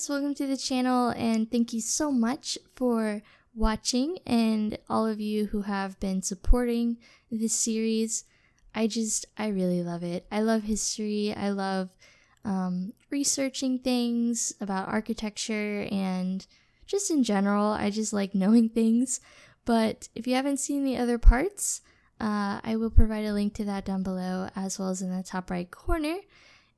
Welcome to the channel, and thank you so much for watching and all of you who have been supporting this series. I really love it. I love history. I love researching things about architecture and just in general. I just like knowing things. But if you haven't seen the other parts, I will provide a link to that down below as well as in the top right corner.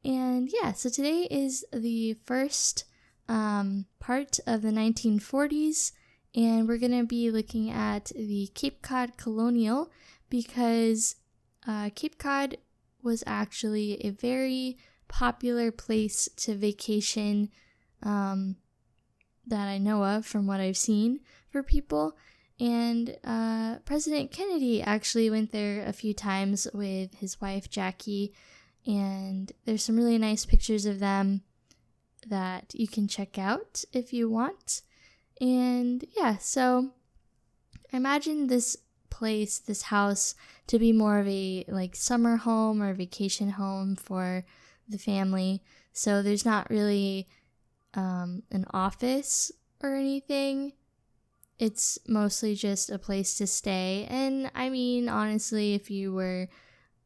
And yeah, so today is the first part of the 1940s, and we're going to be looking at the Cape Cod Colonial because Cape Cod was actually a very popular place to vacation that I know of from what I've seen for people. And President Kennedy actually went there a few times with his wife Jackie, and there's some really nice pictures of them that you can check out if you want. And yeah, so I imagine this place, this house, to be more of a like summer home or vacation home for the family. So there's not really an office or anything. It's mostly just a place to stay. And I mean, honestly, if you were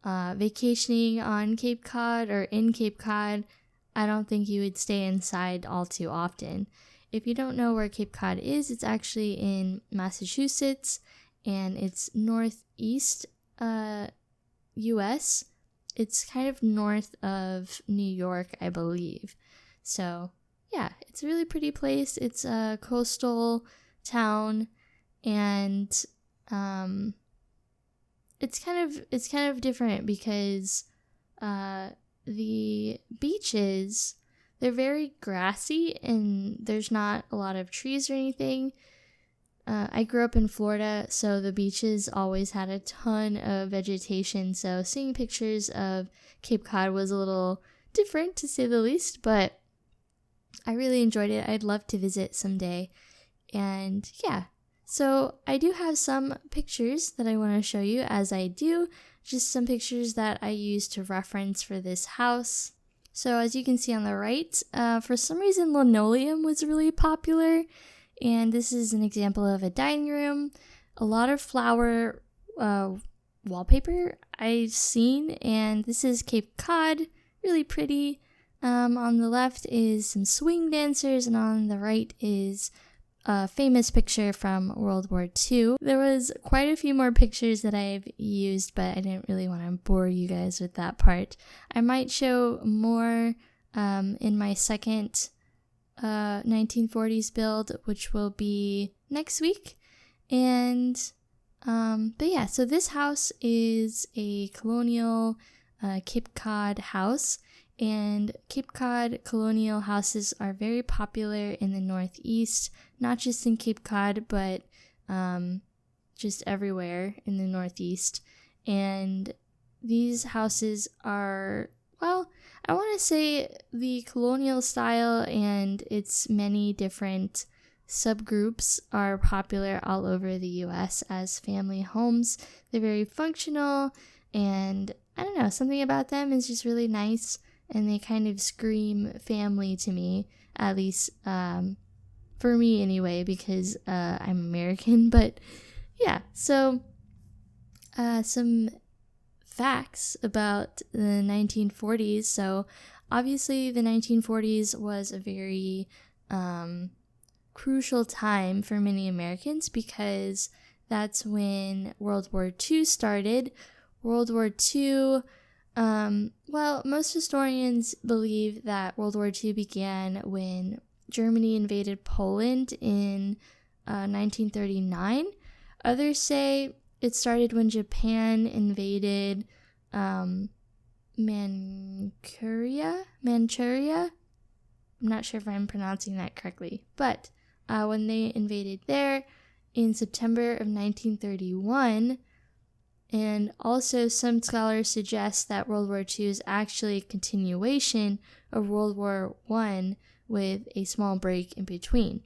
vacationing on Cape Cod or in Cape Cod, I don't think you would stay inside all too often. If you don't know where Cape Cod is, it's actually in Massachusetts, and it's northeast US. It's kind of north of New York, I believe. So yeah, it's a really pretty place. It's a coastal town, and it's kind of different because the beaches, they're very grassy and there's not a lot of trees or anything. I grew up in Florida, so the beaches always had a ton of vegetation, so seeing pictures of Cape Cod was a little different to say the least, but I really enjoyed it. I'd love to visit someday. And yeah, so I do have some pictures that I want to show you as I do. Just some pictures that I used to reference for this house. So as you can see on the right, for some reason linoleum was really popular, and this is an example of a dining room. A lot of flower wallpaper I've seen, and this is Cape Cod, really pretty. On the left is some swing dancers, and on the right is a famous picture from World War II. There was quite a few more pictures that I've used, but I didn't really want to bore you guys with that part. I might show more in my second 1940s build, which will be next week. And but yeah, so this house is a colonial Cape Cod house. And Cape Cod Colonial houses are very popular in the Northeast, not just in Cape Cod, but just everywhere in the Northeast. And these houses are, well, I want to say the colonial style and its many different subgroups are popular all over the US as family homes. They're very functional, and I don't know, something about them is just really nice. And they kind of scream family to me, at least for me anyway, because I'm American. But yeah, so some facts about the 1940s. So obviously the 1940s was a very crucial time for many Americans because that's when World War II started. World War II, well, most historians believe that World War II began when Germany invaded Poland in 1939. Others say it started when Japan invaded Manchuria? I'm not sure if I'm pronouncing that correctly, but when they invaded there in September of 1931. And also some scholars suggest that World War II is actually a continuation of World War I with a small break in between.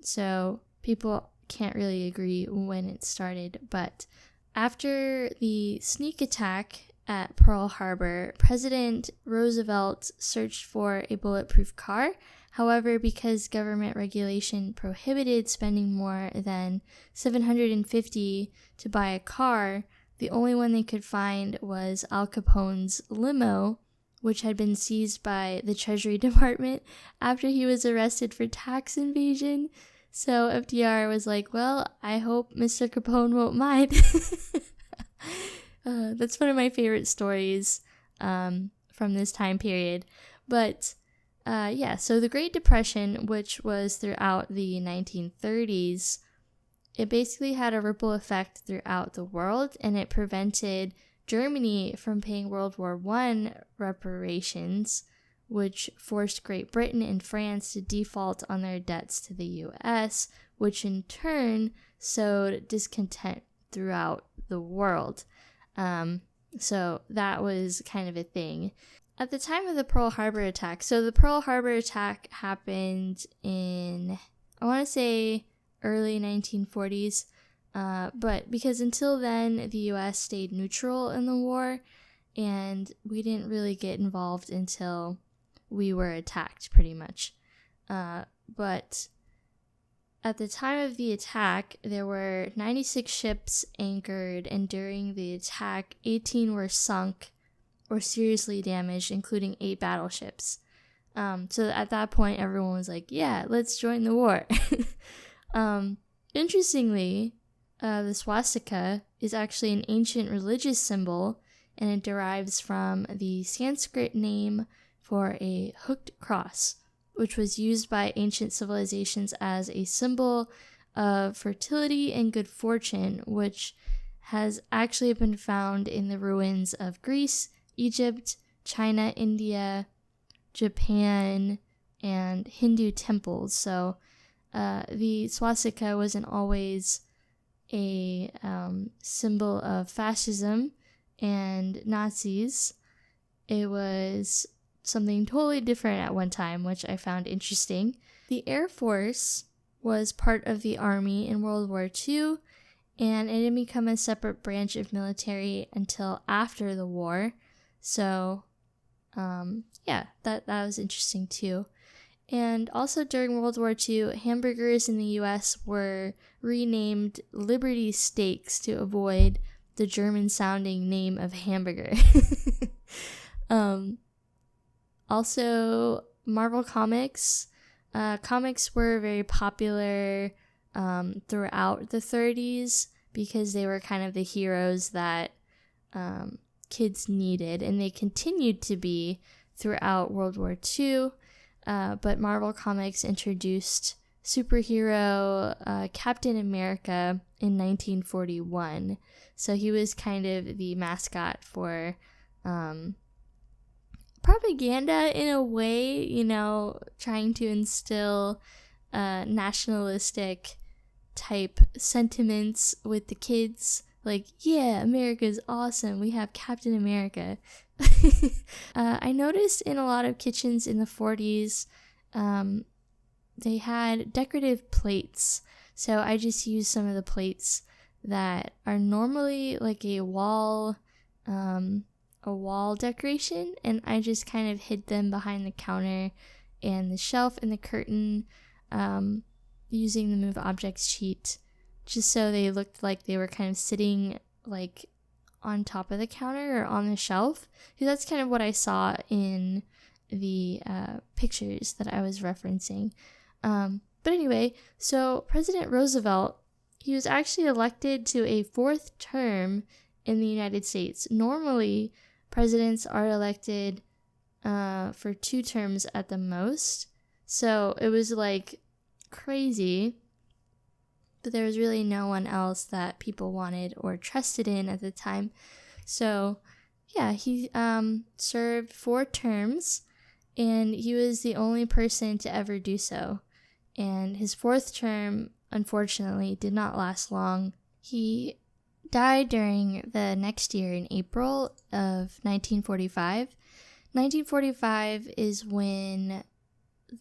So people can't really agree when it started, but after the sneak attack at Pearl Harbor, President Roosevelt searched for a bulletproof car. However, because government regulation prohibited spending more than $750 to buy a car, the only one they could find was Al Capone's limo, which had been seized by the Treasury Department after he was arrested for tax evasion. So FDR was like, well, I hope Mr. Capone won't mind. That's one of my favorite stories from this time period. But so the Great Depression, which was throughout the 1930s, it basically had a ripple effect throughout the world, and it prevented Germany from paying World War I reparations, which forced Great Britain and France to default on their debts to the US, which in turn sowed discontent throughout the world. So that was kind of a thing. At the time of the Pearl Harbor attack, so the Pearl Harbor attack happened in, I want to say, early 1940s, but because until then, the US stayed neutral in the war, and we didn't really get involved until we were attacked, pretty much. But at the time of the attack, there were 96 ships anchored, and during the attack, 18 were sunk or seriously damaged, including 8 battleships. So at that point, everyone was like, yeah, let's join the war. Interestingly, the swastika is actually an ancient religious symbol, and it derives from the Sanskrit name for a hooked cross, which was used by ancient civilizations as a symbol of fertility and good fortune, which has actually been found in the ruins of Greece, Egypt, China, India, Japan, and Hindu temples. So the swastika wasn't always a symbol of fascism and Nazis. It was something totally different at one time, which I found interesting. The Air Force was part of the Army in World War II, and it didn't become a separate branch of military until after the war. So, that was interesting too. And also during World War II, hamburgers in the US were renamed Liberty Steaks to avoid the German-sounding name of hamburger. Also, Marvel Comics. Comics were very popular throughout the 30s because they were kind of the heroes that kids needed, and they continued to be throughout World War II. But Marvel Comics introduced superhero Captain America in 1941. So he was kind of the mascot for propaganda in a way, trying to instill nationalistic type sentiments with the kids. Like, yeah, America's awesome. We have Captain America. I noticed in a lot of kitchens in the 40s, they had decorative plates. So I just used some of the plates that are normally like a wall decoration, and I just kind of hid them behind the counter and the shelf and the curtain, using the Move Objects sheet, just so they looked like they were kind of sitting like on top of the counter or on the shelf, because that's kind of what I saw in the pictures that I was referencing. But anyway, so President Roosevelt, he was actually elected to a 4th term in the United States. Normally, presidents are elected for 2 terms at the most. So it was like crazy, but there was really no one else that people wanted or trusted in at the time. So yeah, he served 4 terms, and he was the only person to ever do so. and his fourth term, unfortunately, did not last long. He died during the next year in April of 1945. 1945 is when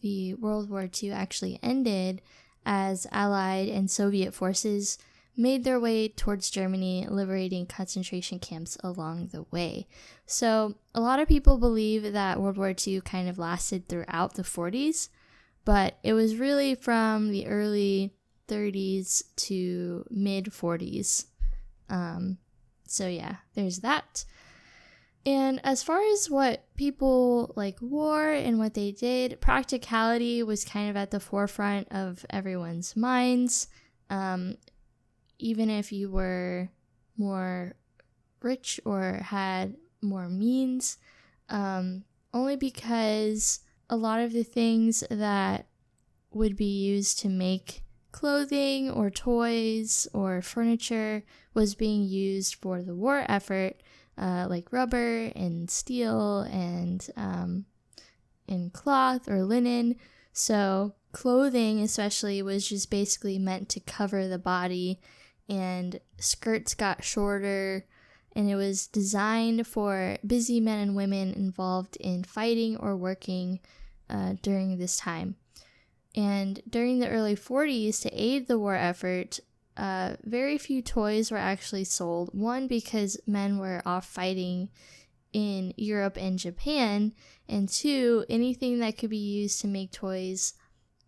the World War II actually ended, as Allied and Soviet forces made their way towards Germany, liberating concentration camps along the way. So a lot of people believe that World War II kind of lasted throughout the 40s, but it was really from the early 30s to mid 40s. So yeah, there's that. And as far as what people wore and what they did, practicality was kind of at the forefront of everyone's minds. Even if you were more rich or had more means, only because a lot of the things that would be used to make clothing or toys or furniture was being used for the war effort, like rubber and steel and cloth or linen. So clothing especially was just basically meant to cover the body, and skirts got shorter, and it was designed for busy men and women involved in fighting or working during this time. And during the early 40s, to aid the war effort, very few toys were actually sold. One, because men were off fighting in Europe and Japan, and two, anything that could be used to make toys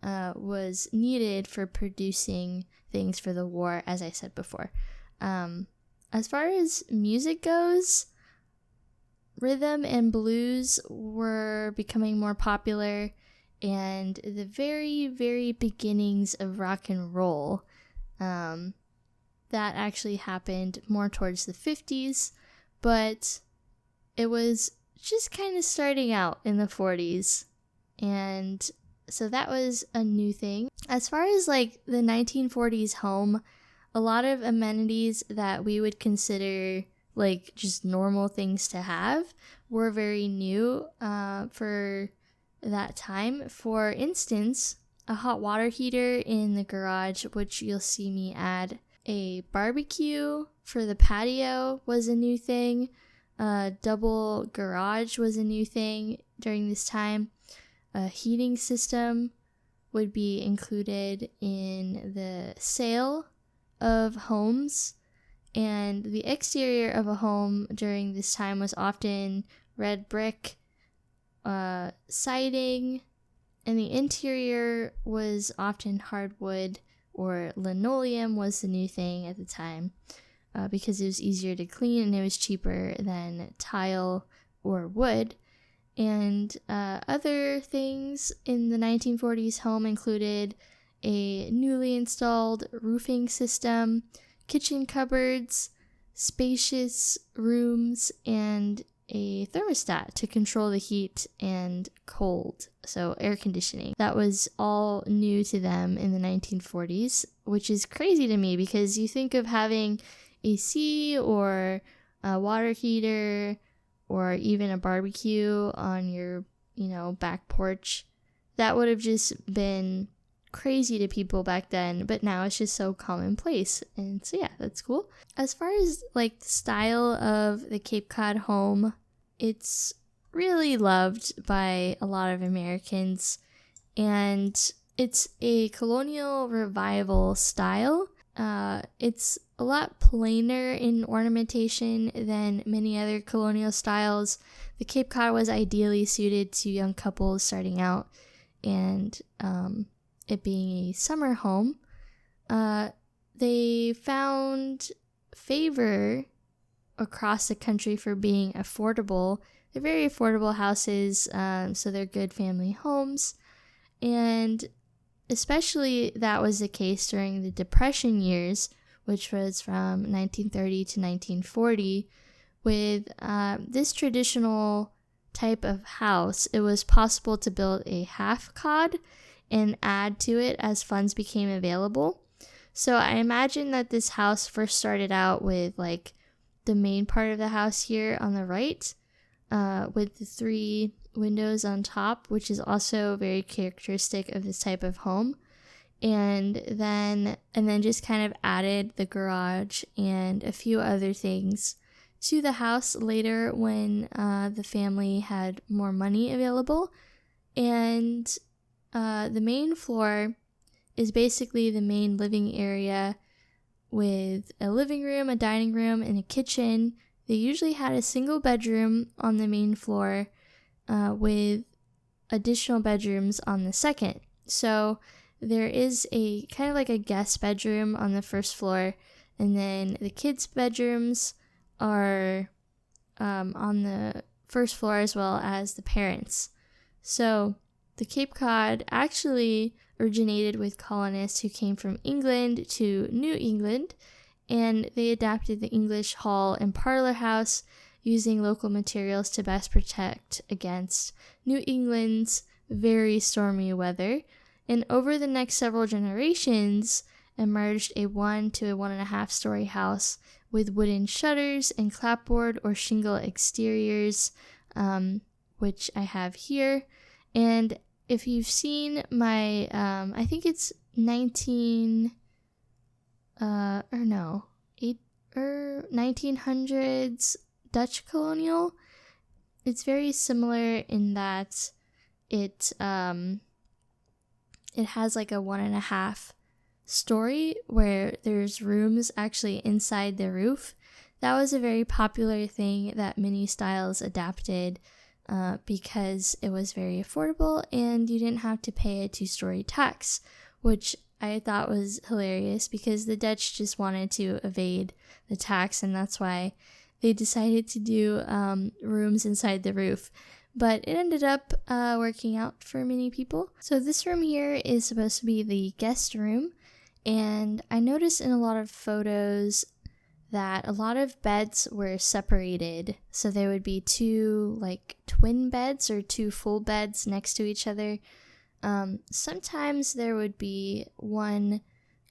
was needed for producing things for the war, as I said before. As far as music goes, rhythm and blues were becoming more popular, and the very, very beginnings of rock and roll, that actually happened more towards the 50s, but it was just kind of starting out in the 40s, and so that was a new thing. As far as the 1940s home, a lot of amenities that we would consider just normal things to have were very new for that time. For instance, a hot water heater in the garage, which you'll see me add. A barbecue for the patio was a new thing. A double garage was a new thing during this time. A heating system would be included in the sale of homes, and the exterior of a home during this time was often red brick siding, and the interior was often hardwood or linoleum was the new thing at the time, because it was easier to clean and it was cheaper than tile or wood. And other things in the 1940s home included a newly installed roofing system, kitchen cupboards, spacious rooms, and a thermostat to control the heat and cold, so air conditioning. That was all new to them in the 1940s, which is crazy to me because you think of having AC or a water heater or even a barbecue on your, back porch. That would have just been crazy to people back then, but now it's just so commonplace. And so yeah, that's cool. As far as the style of the Cape Cod home, it's really loved by a lot of Americans, and it's a colonial revival style. It's a lot plainer in ornamentation than many other colonial styles. The Cape Cod was ideally suited to young couples starting out, and it being a summer home, they found favor across the country for being affordable. They're very affordable houses, so they're good family homes, and especially that was the case during the Depression years, which was from 1930 to 1940. With this traditional type of house, it was possible to build a half cod and add to it as funds became available. So I imagine that this house first started out with the main part of the house here on the right, with the 3 windows on top, which is also very characteristic of this type of home. and then just kind of added the garage and a few other things to the house later when the family had more money available. And the main floor is basically the main living area with a living room, a dining room, and a kitchen. They usually had a single bedroom on the main floor with additional bedrooms on the second. So there is a kind of like a guest bedroom on the first floor, and then the kids' bedrooms are on the first floor as well as the parents. So the Cape Cod actually originated with colonists who came from England to New England, and they adapted the English hall and parlor house using local materials to best protect against New England's very stormy weather. And over the next several generations emerged a 1 to 1.5 story house with wooden shutters and clapboard or shingle exteriors, which I have here. And if you've seen my, I think it's 1900s Dutch Colonial. It's very similar in that it has like a 1.5 story where there's rooms actually inside the roof. That was a very popular thing that many styles adapted because it was very affordable and you didn't have to pay a 2-story tax, which I thought was hilarious because the Dutch just wanted to evade the tax, and that's why they decided to do rooms inside the roof. But it ended up working out for many people. So this room here is supposed to be the guest room, and I noticed in a lot of photos that a lot of beds were separated. So there would be 2 like twin beds or 2 full beds next to each other. Sometimes there would be 1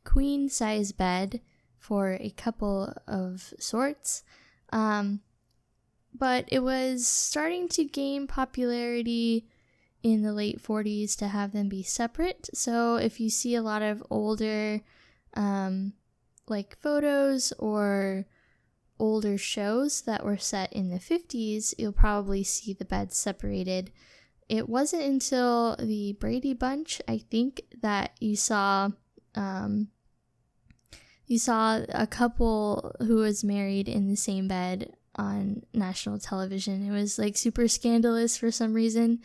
queen size bed for a couple of sorts. But it was starting to gain popularity in the late 40s to have them be separate. So if you see a lot of older like photos or older shows that were set in the 50s, you'll probably see the beds separated. It wasn't until the Brady Bunch, I think, that you saw a couple who was married in the same bed on national television. It was like super scandalous for some reason.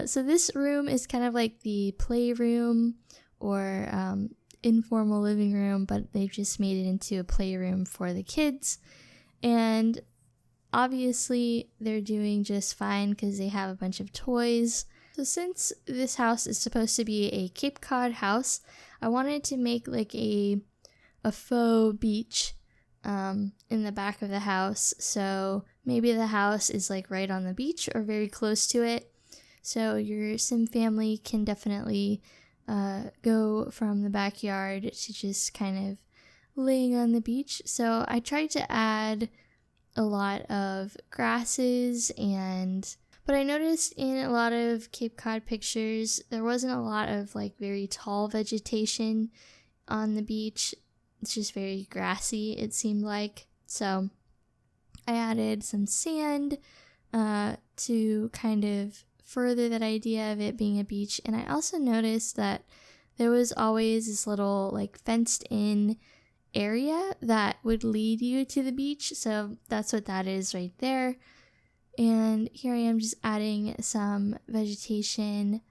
So this room is kind of like the playroom or informal living room, but they've just made it into a playroom for the kids. And obviously they're doing just fine because they have a bunch of toys. So since this house is supposed to be a Cape Cod house, I wanted to make like a faux beach in the back of the house. So maybe the house is like right on the beach or very close to it. So your sim family can definitely go from the backyard to just kind of laying on the beach. So I tried to add a lot of grasses but I noticed in a lot of Cape Cod pictures, there wasn't a lot of like very tall vegetation on the beach. It's just very grassy, it seemed like. So I added some sand to kind of further that idea of it being a beach. And I also noticed that there was always this little like fenced in area that would lead you to the beach. So that's what that is right there. And here I am just adding some vegetation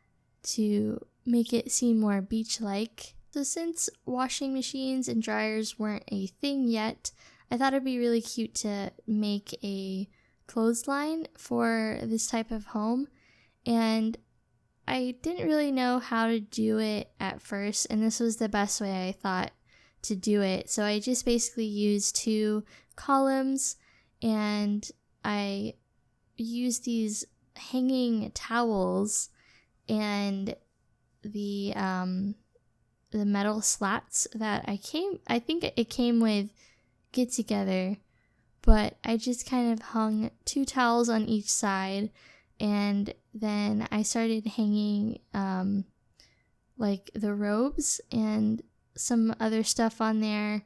to make it seem more beach-like. So since washing machines and dryers weren't a thing yet, I thought it'd be really cute to make a clothesline for this type of home. And I didn't really know how to do it at first, and this was the best way I thought to do it. So I just basically used 2 columns, and I used these hanging towels and the metal slats that I think it came with Get Together, but I just kind of hung 2 towels on each side, and then I started hanging like the robes and some other stuff on there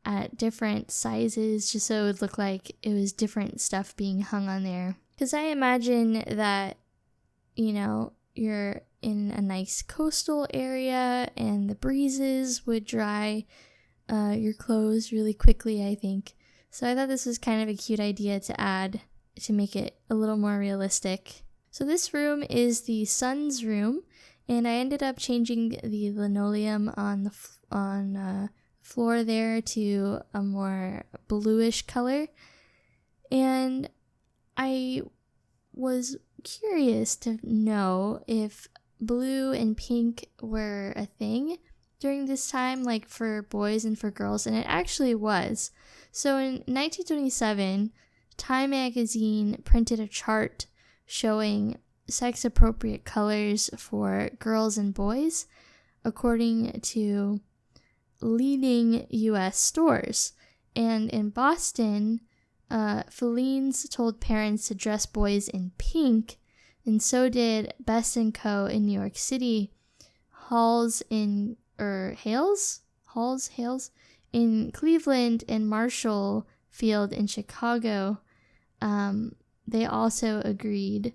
at different sizes, just so it would look like it was different stuff being hung on there. Because I imagine that, you know, you're in a nice coastal area and the breezes would dry your clothes really quickly, I think. So I thought this was kind of a cute idea to add to make it a little more realistic. So this room is the son's room, and I ended up changing the linoleum on the floor there to a more bluish color. And I was curious to know if blue and pink were a thing during this time, like for boys and for girls, and it actually was. So in 1927, Time magazine printed a chart showing sex-appropriate colors for girls and boys according to leading U.S. stores. And in Boston, Fellines told parents to dress boys in pink, and so did Best & Co. in New York City, Hales in Cleveland, and Marshall Field in Chicago. They also agreed.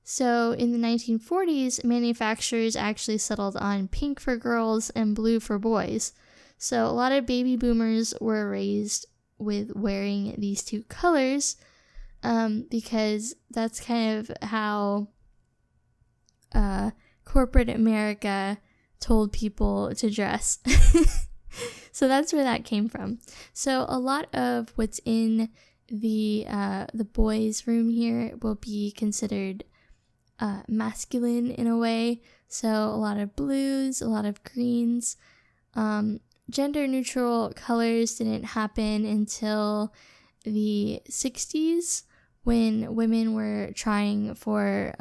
So in the 1940s, manufacturers actually settled on pink for girls and blue for boys. So a lot of baby boomers were raised with wearing these two colors, because that's kind of how corporate America told people to dress. So that's where that came from. So a lot of what's in the boys' room here will be considered masculine in a way. So a lot of blues, a lot of greens. Gender neutral colors didn't happen until the 60s, when women were trying for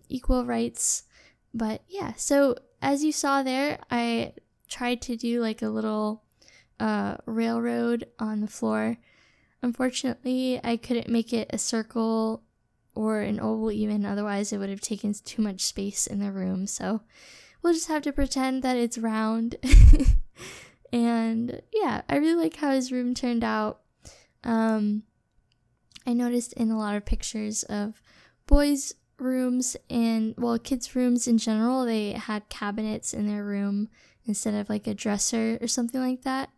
equal rights. But yeah, so as you saw there, I tried to do like a little railroad on the floor. Unfortunately, I couldn't make it a circle or an oval even, otherwise it would have taken too much space in the room. So we'll just have to pretend that it's round. And yeah, I really like how his room turned out. I noticed in a lot of pictures of boys' rooms and, well, kids' rooms in general, they had cabinets in their room instead of like a dresser or something like that.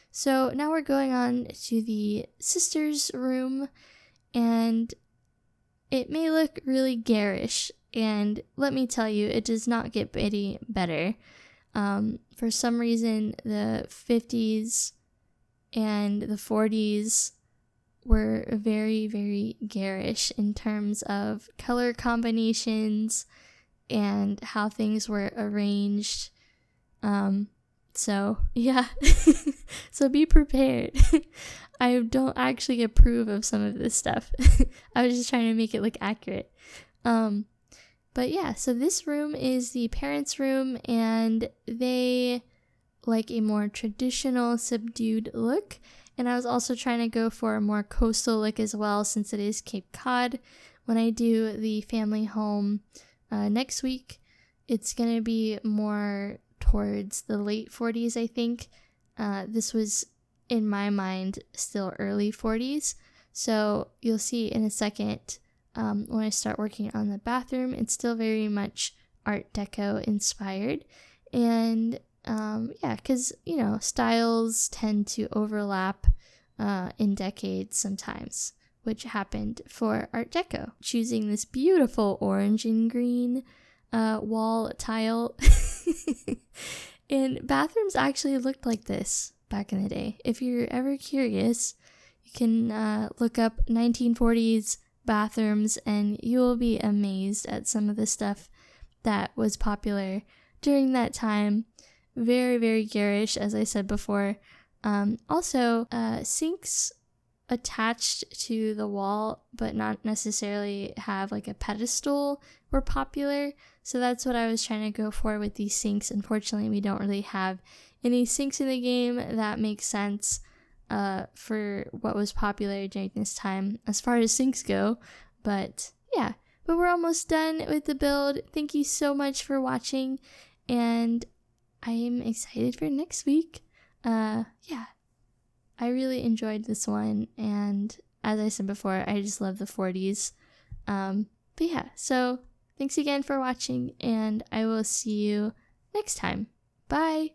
So now we're going on to the sister's room, and it may look really garish, and let me tell you, it does not get any better. For some reason, the 50s and the 40s were very, very garish in terms of color combinations and how things were arranged. So yeah, so be prepared. I don't actually approve of some of this stuff. I was just trying to make it look accurate. But yeah, so this room is the parents' room, and they like a more traditional, subdued look. And I was also trying to go for a more coastal look as well, since it is Cape Cod. When I do the family home next week, it's going to be more towards the late 40s, I think. This was, in my mind, still early 40s. So you'll see in a second, when I start working on the bathroom, it's still very much Art Deco inspired. And yeah, because, you know, styles tend to overlap in decades sometimes, which happened for Art Deco. Choosing this beautiful orange and green wall tile. And bathrooms actually looked like this back in the day. If you're ever curious, you can look up 1940s bathrooms, and you will be amazed at some of the stuff that was popular during that time. Very, very garish, as I said before. Also, sinks attached to the wall, but not necessarily have like a pedestal, were popular. So that's what I was trying to go for with these sinks. Unfortunately, we don't really have any sinks in the game that makes sense for what was popular during this time as far as sinks go. But yeah, but we're almost done with the build. Thank you so much for watching, and I am excited for next week. Yeah, I really enjoyed this one, and as I said before, I just love the 40s. But yeah, so thanks again for watching, and I will see you next time. Bye!